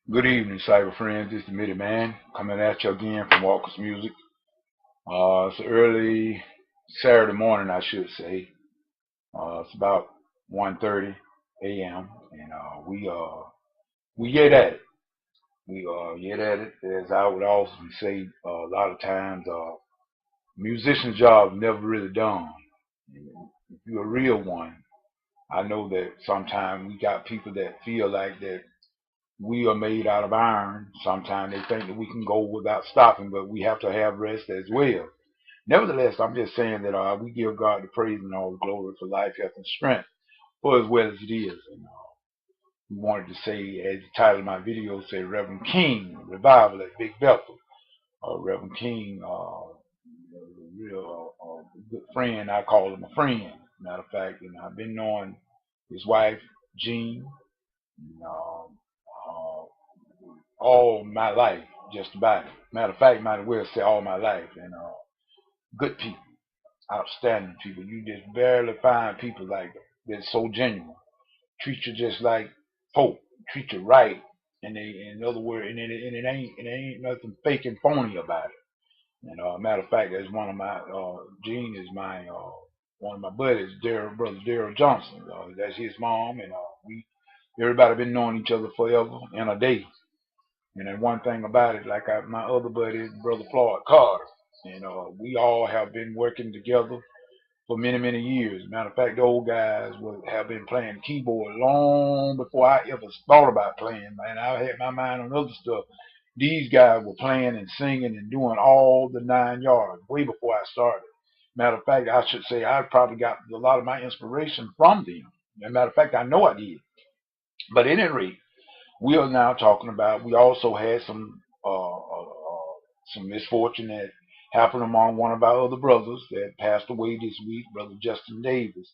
Good evening, cyber friends. This is the Midi Man coming at you again from Walker's Music. It's early Saturday morning, I should say. It's about 1:30 a.m. and we get at it. We get at it. As I would often say, a lot of times, musician's job never really done. If you're a real one, I know that sometimes we got people that feel like that we are made out of iron. Sometimes they think that we can go without stopping, but we have to have rest as well. Nevertheless, I'm just saying that we give God the praise and all the glory for life, health, and strength for as well as it is. And we wanted to say, as the title of my video said, Reverend King Revival at Big Bethel. Reverend King, a real good friend. I call him a friend. Matter of fact, I've been knowing his wife, Jean, um, uh, all my life, just about. Matter of fact, might as well say all my life. And good people, outstanding people. You just barely find people like that. They're so genuine. Treat you just like folk. Treat you right. And they, in other words, and it ain't nothing fake and phony about it. And matter of fact, that's one of my Gene is my one of my buddies, brother Daryl Johnson. That's his mom, and we everybody been knowing each other forever and a day. And then one thing about it, like my other buddy, brother Floyd Carter, and we all have been working together for many, many years. Matter of fact, the old guys have been playing keyboard long before I ever thought about playing. Man, I had my mind on other stuff. These guys were playing and singing and doing all the 9 yards way before I started. Matter of fact, I should say I probably got a lot of my inspiration from them. As a matter of fact, I know I did. But at any rate, we are now talking about. We also had some misfortune that happened among one of our other brothers that passed away this week, Brother Justin Davis,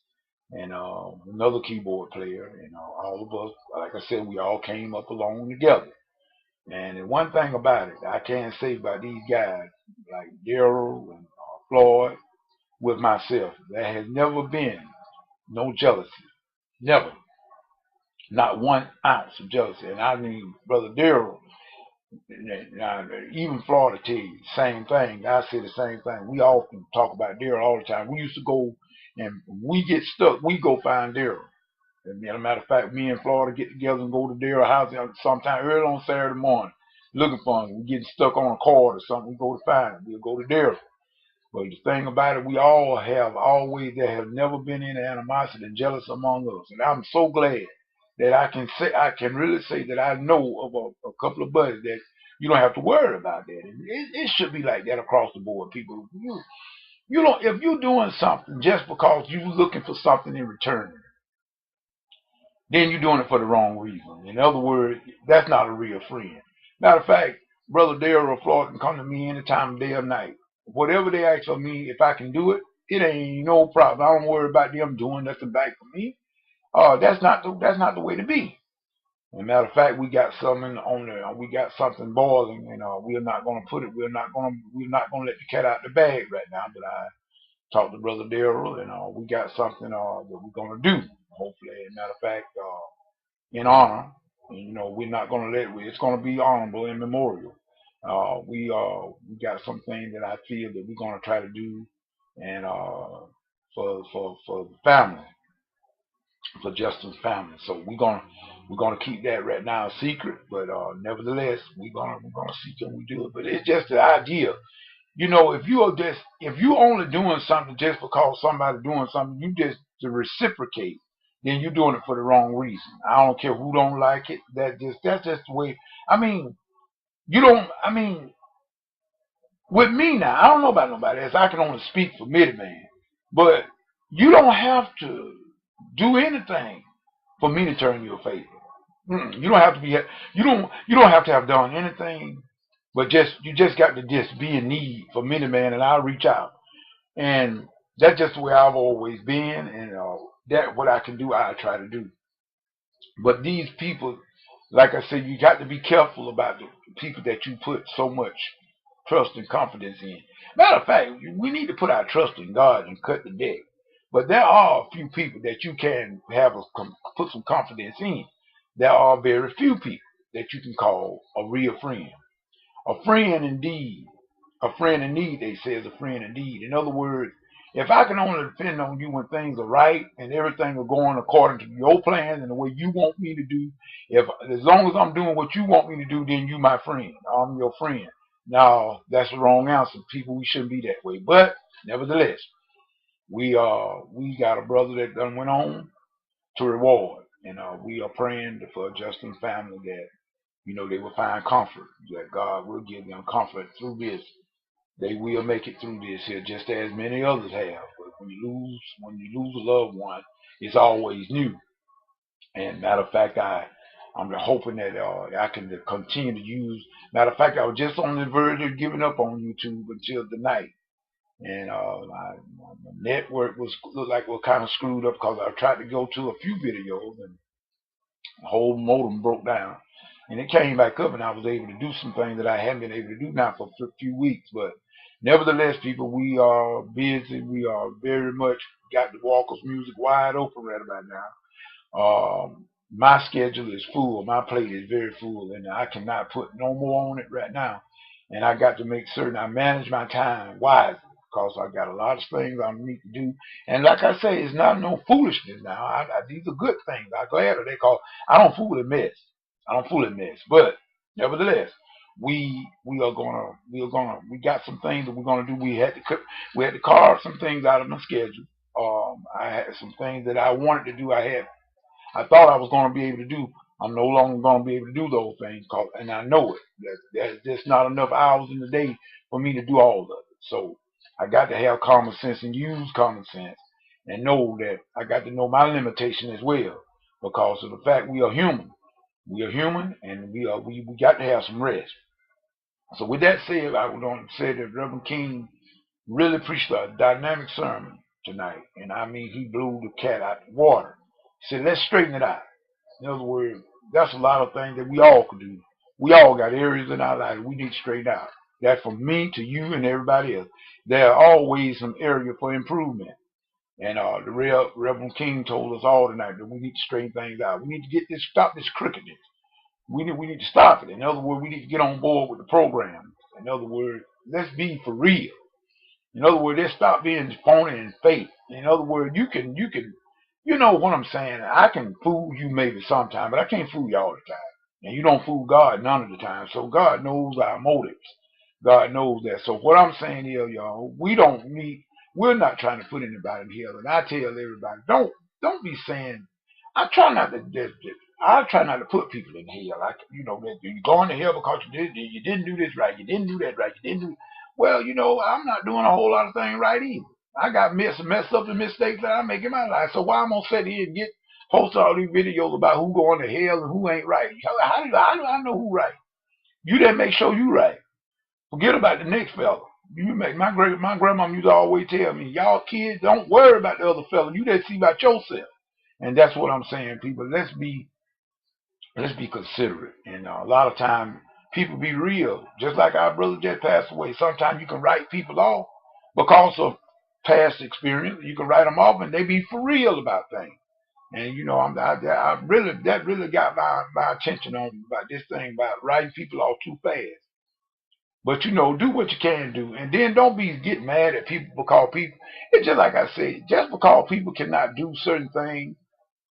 and another keyboard player. And all of us, like I said, we all came up along together. And the one thing about it, I can say about these guys like Daryl and Floyd, with myself, there has never been no jealousy, never, not 1 ounce of jealousy. And I mean, Brother Daryl. Now, even Florida tell you the same thing. I say the same thing. We often talk about Daryl all the time. We used to go and we get stuck. We go find Daryl. And as a matter of fact, me and Florida get together and go to Daryl's house sometime early on Saturday morning looking for him. We getting stuck on a cord or something. We go to find him. We'll go to Daryl. But the thing about it, we all have always, there have never been any animosity and jealous among us. And I'm so glad that I can really say that I know of a couple of buddies that you don't have to worry about that. And it should be like that across the board. People, you don't, if you're doing something just because you're looking for something in return, then you're doing it for the wrong reason. In other words, that's not a real friend. Matter of fact, Brother Daryl or Floyd can come to me any time of day or night. Whatever they ask of me, if I can do it, it ain't no problem. I don't worry about them doing nothing back for me. That's not the way to be. As a matter of fact, we got something on there. We got something boiling, and we're not gonna put it. We're not gonna let the cat out the bag right now. But I talked to Brother Daryl, and we got something that we're gonna do. Hopefully, as a matter of fact, in honor. And, we're not gonna let it. It's gonna be honorable and memorial. We got some things that I feel that we're gonna try to do, and for the family, for Justin's family. So we're gonna keep that right now a secret, but nevertheless, we're gonna see can we do it. But it's just the idea. If you only doing something just because somebody doing something, you just to reciprocate, then you're doing it for the wrong reason. I don't care who don't like it. That's just the way. I mean, you don't. I mean, with me now, I don't know about nobody else. I can only speak for Midman, but you don't have to do anything for me to turn you a favor. You don't have to be. You don't have to have done anything, but you just got to just be in need for Midman, and I'll reach out. And that's just the way I've always been, and that what I can do, I try to do. But these people, like I said, you got to be careful about the people that you put so much trust and confidence in. Matter of fact, we need to put our trust in God and cut the deck. But there are a few people that you can put some confidence in. There are very few people. that you can call a real friend. A friend indeed. A friend in need, they say, is a friend indeed. In other words, if I can only depend on you when things are right and everything are going according to your plan and the way you want me to do, if as long as I'm doing what you want me to do, then you my friend. I'm your friend. Now, that's the wrong answer. People, we shouldn't be that way. But nevertheless, we got a brother that done went on to reward. And we are praying for Justin's family that, they will find comfort, that God will give them comfort through this. They will make it through this here, just as many others have. But when you lose a loved one, it's always new. And matter of fact, I'm hoping that I can continue to use. Matter of fact, I was just on the verge of giving up on YouTube until tonight, and my network looked like it was kind of screwed up because I tried to go to a few videos and the whole modem broke down. And it came back up, and I was able to do some things that I haven't been able to do now for a few weeks. But nevertheless, people, we are busy. We are very much got the Walker's music wide open right about now. My schedule is full. My plate is very full, and I cannot put no more on it right now. And I got to make certain I manage my time wisely because I got a lot of things I need to do. And like I say, it's not no foolishness now. These are good things. I'm glad of that because I don't fool and mess. I don't fool and mess. But nevertheless, we got some things that we're gonna do. We had to carve some things out of my schedule. I had some things that I wanted to do. I thought I was going to be able to do. I'm no longer going to be able to do those things, and I know it. There's just not enough hours in the day for me to do all of it. So I got to have common sense and use common sense and know that I got to know my limitation as well because of the fact we are human. We are human, and we got to have some rest. So with that said, I would want to say that Reverend King really preached a dynamic sermon tonight, and I mean he blew the cat out of the water. He said, let's straighten it out. In other words, that's a lot of things that we all could do. We all got areas in our life we need to straighten out. That from me to you and everybody else. There are always some area for improvement. And the real Reverend King told us all tonight that we need to straighten things out. We need to stop this crookedness. We need to stop it. In other words, we need to get on board with the program. In other words, let's be for real. In other words, let's stop being phony and fake. In other words, you know what I'm saying. I can fool you maybe sometime, but I can't fool you all the time. And you don't fool God none of the time. So God knows our motives. God knows that. So what I'm saying here, y'all, we're not trying to put anybody in hell. And I tell everybody, don't be saying, I try not to put people in hell. That you're going to hell because you didn't do this right, you didn't do that right, you didn't do. Well, I'm not doing a whole lot of things right either. I got mess up and mistakes that I make in my life. So why I'm gonna sit here and post all these videos about who going to hell and who ain't right? How do I know who right? You didn't make sure you right. Forget about the next fella. My grandma used to always tell me, y'all kids don't worry about the other fella. You just see about yourself. And that's what I'm saying, people. Let's be considerate. And a lot of time people be real. Just like our brother just passed away. Sometimes you can write people off because of past experience. You can write them off and they be for real about things. And that really got my attention on about this thing about writing people off too fast. But do what you can do, and then don't get mad at people because people. It's just like I said, just because people cannot do certain things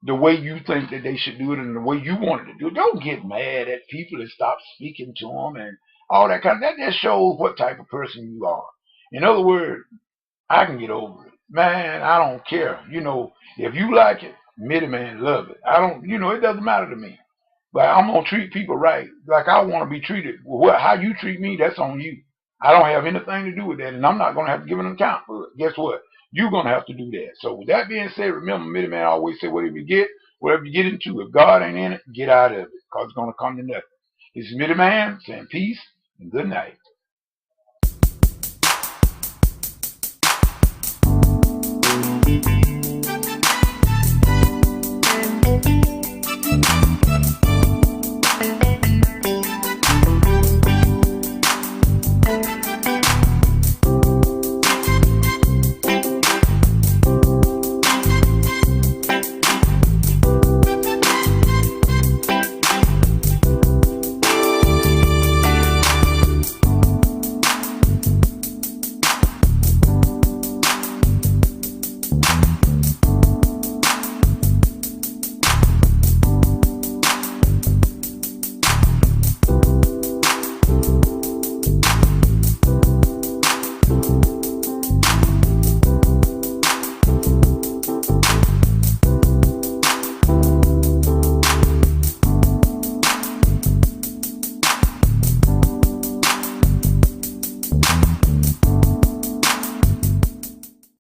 the way you think that they should do it and the way you want it to do it. Don't get mad at people and stop speaking to them and all that kind of. That just shows what type of person you are. In other words, I can get over it, man. I don't care. If you like it, admit it, man, love it. I don't. It doesn't matter to me. But I'm gonna treat people right, like I want to be treated. How you treat me, that's on you. I don't have anything to do with that, and I'm not gonna have to give an account for it. Guess what? You're gonna have to do that. So with that being said, remember, Mitty Man always say, whatever you get into, if God ain't in it, get out of it, cause it's gonna come to nothing. This is Mitty Man saying peace and good night.